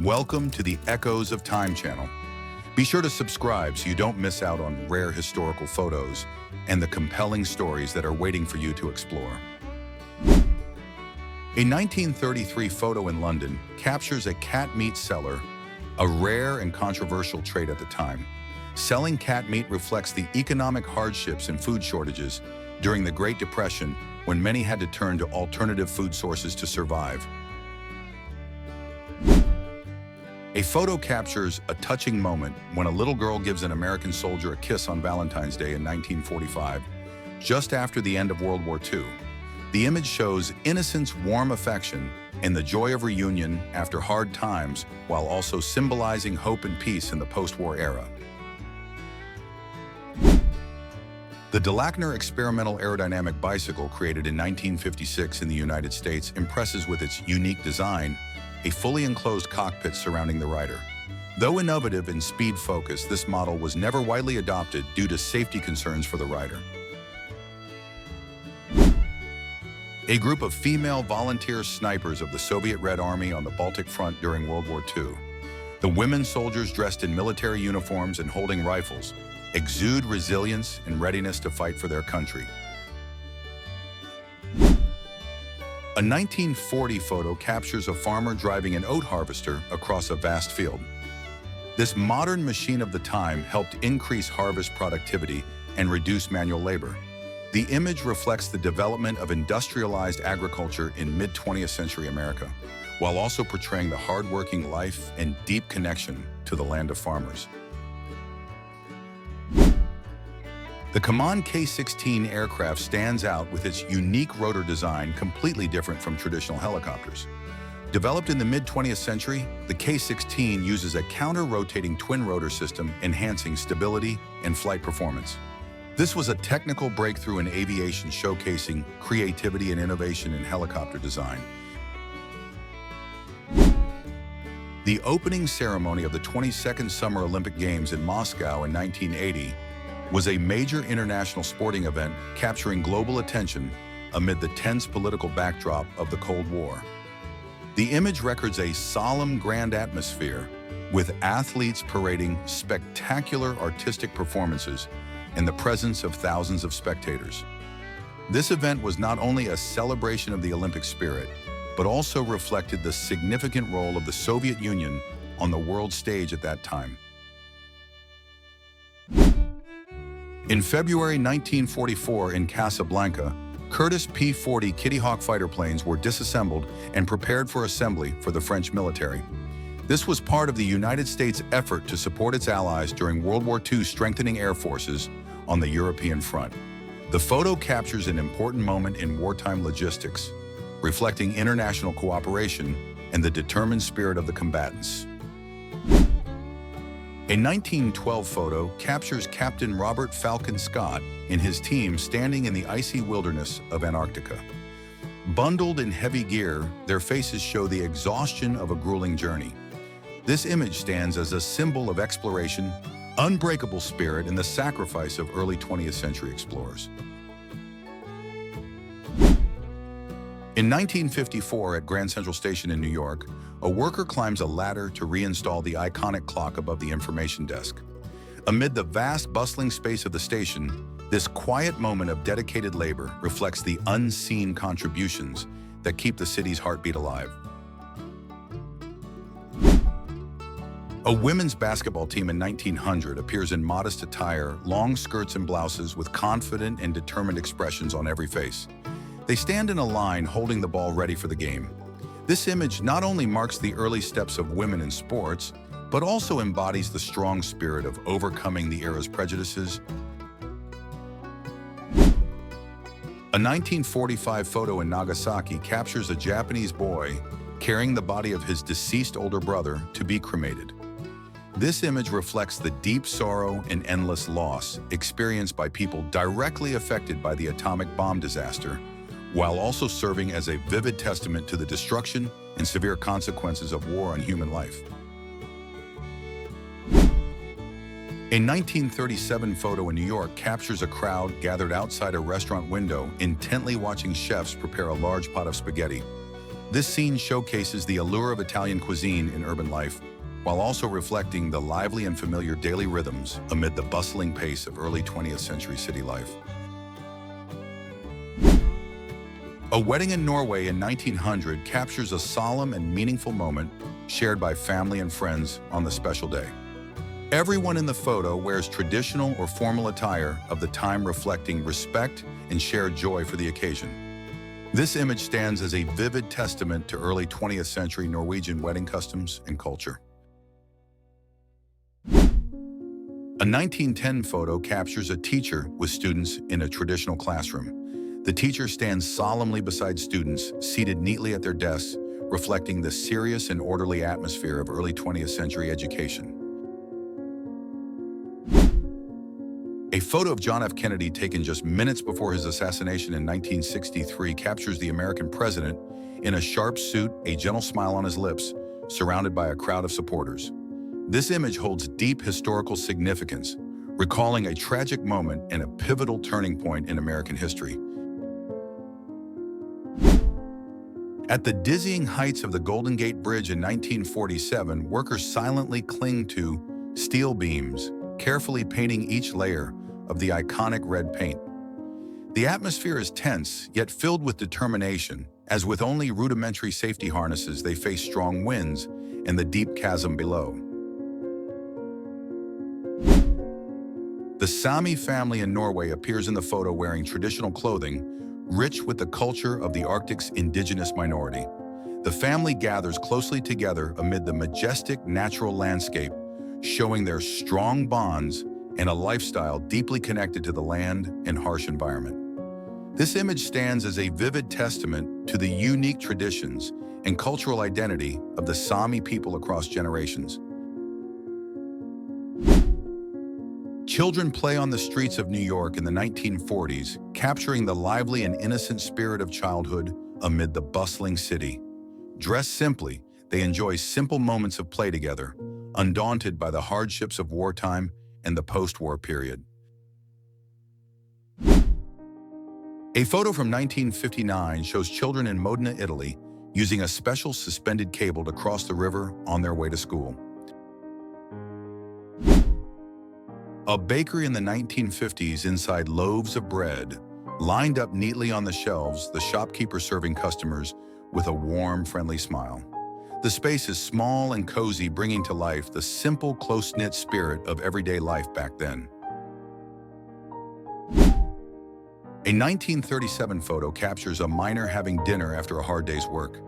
Welcome to the Echoes of Time channel. Be sure to subscribe so you don't miss out on rare historical photos and the compelling stories that are waiting for you to explore. A 1933 photo in London captures a cat meat seller, a rare and controversial trait at the time. Selling cat meat reflects the economic hardships and food shortages during the Great Depression, when many had to turn to alternative food sources to survive. A photo captures a touching moment when a little girl gives an American soldier a kiss on Valentine's Day in 1945, just after the end of World War II. The image shows innocence, warm affection, and the joy of reunion after hard times, while also symbolizing hope and peace in the post-war era. The Delackner experimental aerodynamic bicycle, created in 1956 in the United States, impresses with its unique design, a fully enclosed cockpit surrounding the rider. Though innovative and speed-focused, this model was never widely adopted due to safety concerns for the rider. A group of female volunteer snipers of the Soviet Red Army on the Baltic Front during World War II. The women soldiers, dressed in military uniforms and holding rifles, exude resilience and readiness to fight for their country. A 1940 photo captures a farmer driving an oat harvester across a vast field. This modern machine of the time helped increase harvest productivity and reduce manual labor. The image reflects the development of industrialized agriculture in mid-20th century America, while also portraying the hard-working life and deep connection to the land of farmers. The Command K-16 aircraft stands out with its unique rotor design, completely different from traditional helicopters. Developed in the mid-20th century, the K-16 uses a counter-rotating twin rotor system, enhancing stability and flight performance. This was a technical breakthrough in aviation, showcasing creativity and innovation in helicopter design. The opening ceremony of the 22nd Summer Olympic Games in Moscow in 1980 was a major international sporting event, capturing global attention amid the tense political backdrop of the Cold War. The image records a solemn, grand atmosphere, with athletes parading spectacular artistic performances in the presence of thousands of spectators. This event was not only a celebration of the Olympic spirit, but also reflected the significant role of the Soviet Union on the world stage at that time. In February 1944 in Casablanca, Curtiss P-40 Kitty Hawk fighter planes were disassembled and prepared for assembly for the French military. This was part of the United States' effort to support its allies during World War II, strengthening air forces on the European front. The photo captures an important moment in wartime logistics, reflecting international cooperation and the determined spirit of the combatants. A 1912 photo captures Captain Robert Falcon Scott and his team standing in the icy wilderness of Antarctica. Bundled in heavy gear, their faces show the exhaustion of a grueling journey. This image stands as a symbol of exploration, unbreakable spirit, and the sacrifice of early 20th century explorers. In 1954, at Grand Central Station in New York, a worker climbs a ladder to reinstall the iconic clock above the information desk. Amid the vast, bustling space of the station, this quiet moment of dedicated labor reflects the unseen contributions that keep the city's heartbeat alive. A women's basketball team in 1900 appears in modest attire, long skirts and blouses, with confident and determined expressions on every face. They stand in a line, holding the ball ready for the game. This image not only marks the early steps of women in sports, but also embodies the strong spirit of overcoming the era's prejudices. A 1945 photo in Nagasaki captures a Japanese boy carrying the body of his deceased older brother to be cremated. This image reflects the deep sorrow and endless loss experienced by people directly affected by the atomic bomb disaster, while also serving as a vivid testament to the destruction and severe consequences of war on human life. A 1937 photo in New York captures a crowd gathered outside a restaurant window, intently watching chefs prepare a large pot of spaghetti. This scene showcases the allure of Italian cuisine in urban life, while also reflecting the lively and familiar daily rhythms amid the bustling pace of early 20th century city life. A wedding in Norway in 1900 captures a solemn and meaningful moment shared by family and friends on the special day. Everyone in the photo wears traditional or formal attire of the time, reflecting respect and shared joy for the occasion. This image stands as a vivid testament to early 20th century Norwegian wedding customs and culture. A 1910 photo captures a teacher with students in a traditional classroom. The teacher stands solemnly beside students, seated neatly at their desks, reflecting the serious and orderly atmosphere of early 20th century education. A photo of John F. Kennedy taken just minutes before his assassination in 1963 captures the American president in a sharp suit, a gentle smile on his lips, surrounded by a crowd of supporters. This image holds deep historical significance, recalling a tragic moment and a pivotal turning point in American history. At the dizzying heights of the Golden Gate Bridge in 1947, workers silently cling to steel beams, carefully painting each layer of the iconic red paint. The atmosphere is tense, yet filled with determination, as with only rudimentary safety harnesses, they face strong winds and the deep chasm below. The Sami family in Norway appears in the photo wearing traditional clothing, rich with the culture of the Arctic's indigenous minority. The family gathers closely together amid the majestic natural landscape, showing their strong bonds and a lifestyle deeply connected to the land and harsh environment. This image stands as a vivid testament to the unique traditions and cultural identity of the Sami people across generations. Children play on the streets of New York in the 1940s, capturing the lively and innocent spirit of childhood amid the bustling city. Dressed simply, they enjoy simple moments of play together, undaunted by the hardships of wartime and the post-war period. A photo from 1959 shows children in Modena, Italy, using a special suspended cable to cross the river on their way to school. A bakery in the 1950s inside loaves of bread, lined up neatly on the shelves, the shopkeeper serving customers with a warm, friendly smile. The space is small and cozy, bringing to life the simple, close-knit spirit of everyday life back then. A 1937 photo captures a miner having dinner after a hard day's work.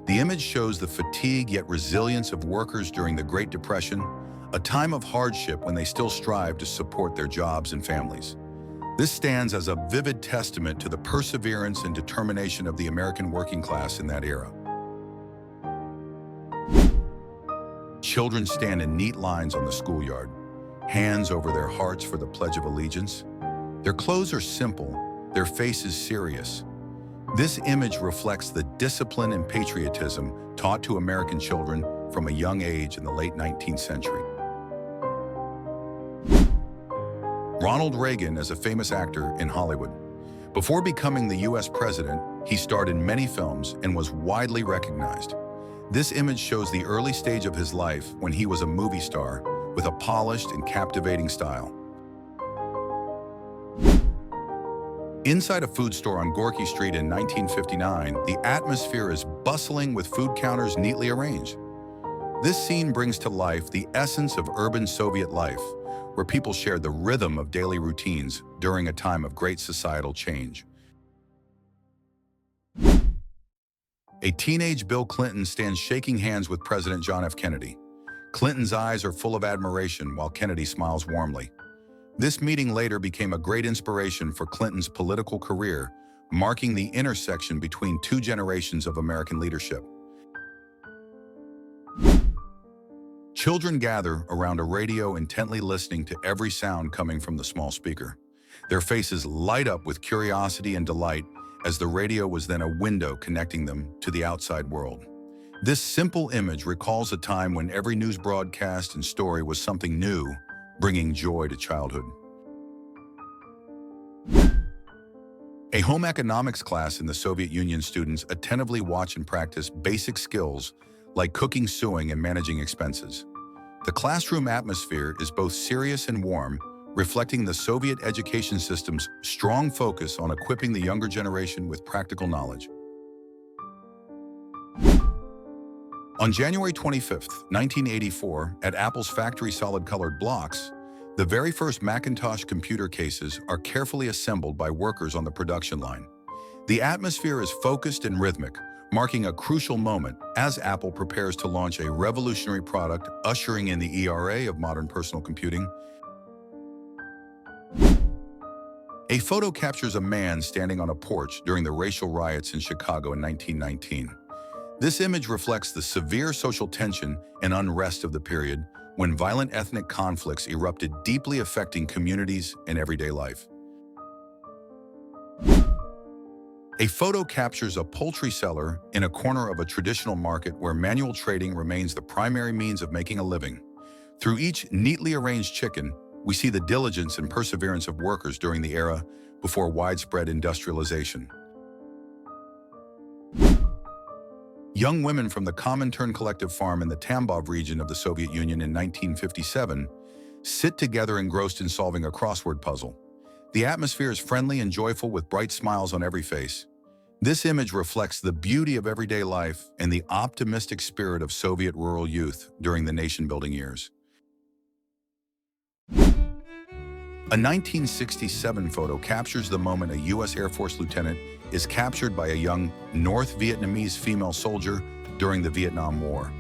The image shows the fatigue yet resilience of workers during the Great Depression, a time of hardship when they still strive to support their jobs and families. This stands as a vivid testament to the perseverance and determination of the American working class in that era. Children stand in neat lines on the schoolyard, hands over their hearts for the Pledge of Allegiance. Their clothes are simple, their faces serious. This image reflects the discipline and patriotism taught to American children from a young age in the late 19th century. Ronald Reagan is a famous actor in Hollywood. Before becoming the U.S. president, he starred in many films and was widely recognized. This image shows the early stage of his life when he was a movie star with a polished and captivating style. Inside a food store on Gorky Street in 1959, the atmosphere is bustling with food counters neatly arranged. This scene brings to life the essence of urban Soviet life, where people shared the rhythm of daily routines during a time of great societal change. A teenage Bill Clinton stands shaking hands with President John F. Kennedy. Clinton's eyes are full of admiration while Kennedy smiles warmly. This meeting later became a great inspiration for Clinton's political career, marking the intersection between two generations of American leadership. Children gather around a radio, intently listening to every sound coming from the small speaker. Their faces light up with curiosity and delight, as the radio was then a window connecting them to the outside world. This simple image recalls a time when every news broadcast and story was something new, bringing joy to childhood. A A home economics class in the Soviet Union, students attentively watch and practice basic skills like cooking, sewing, and managing expenses. The classroom atmosphere is both serious and warm, reflecting the Soviet education system's strong focus on equipping the younger generation with practical knowledge. On January 25, 1984, at Apple's factory solid-colored blocks, the very first Macintosh computer cases are carefully assembled by workers on the production line. The atmosphere is focused and rhythmic, marking a crucial moment as Apple prepares to launch a revolutionary product, ushering in the era of modern personal computing. A photo captures a man standing on a porch during the racial riots in Chicago in 1919. This image reflects the severe social tension and unrest of the period when violent ethnic conflicts erupted, deeply affecting communities and everyday life. A photo captures a poultry seller in a corner of a traditional market where manual trading remains the primary means of making a living. Through each neatly arranged chicken, we see the diligence and perseverance of workers during the era before widespread industrialization. Young women from the Comintern collective farm in the Tambov region of the Soviet Union in 1957 sit together engrossed in solving a crossword puzzle. The atmosphere is friendly and joyful with bright smiles on every face. This image reflects the beauty of everyday life and the optimistic spirit of Soviet rural youth during the nation-building years. A 1967 photo captures the moment a U.S. Air Force lieutenant is captured by a young North Vietnamese female soldier during the Vietnam War.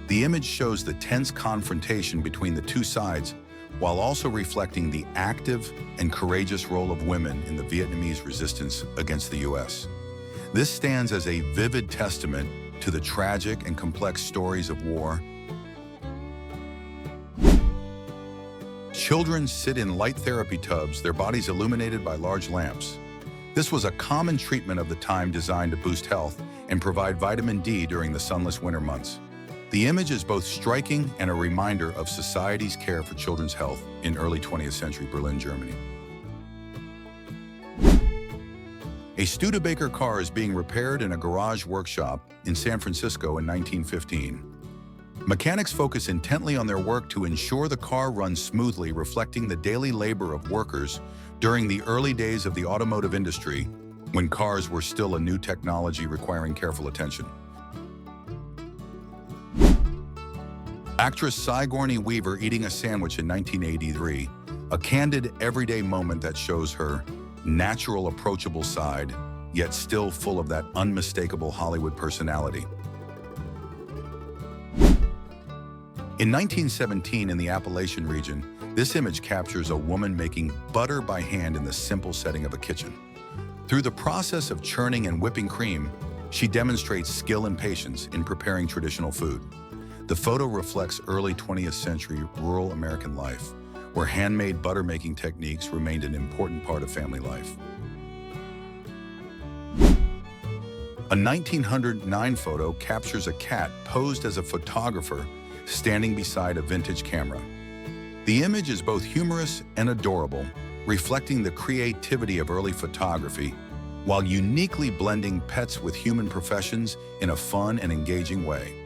The image shows the tense confrontation between the two sides, while also reflecting the active and courageous role of women in the Vietnamese resistance against the U.S. This stands as a vivid testament to the tragic and complex stories of war. Children sit in light therapy tubs, their bodies illuminated by large lamps. This was a common treatment of the time, designed to boost health and provide vitamin D during the sunless winter months. The image is both striking and a reminder of society's care for children's health in early 20th century Berlin, Germany. A Studebaker car is being repaired in a garage workshop in San Francisco in 1915. Mechanics focus intently on their work to ensure the car runs smoothly, reflecting the daily labor of workers during the early days of the automotive industry, when cars were still a new technology requiring careful attention. Actress Sigourney Weaver eating a sandwich in 1983, a candid, everyday moment that shows her natural, approachable side, yet still full of that unmistakable Hollywood personality. In 1917, in the Appalachian region, this image captures a woman making butter by hand in the simple setting of a kitchen. Through the process of churning and whipping cream, she demonstrates skill and patience in preparing traditional food. The photo reflects early 20th century rural American life, where handmade butter-making techniques remained an important part of family life. A 1909 photo captures a cat posed as a photographer standing beside a vintage camera. The image is both humorous and adorable, reflecting the creativity of early photography, while uniquely blending pets with human professions in a fun and engaging way.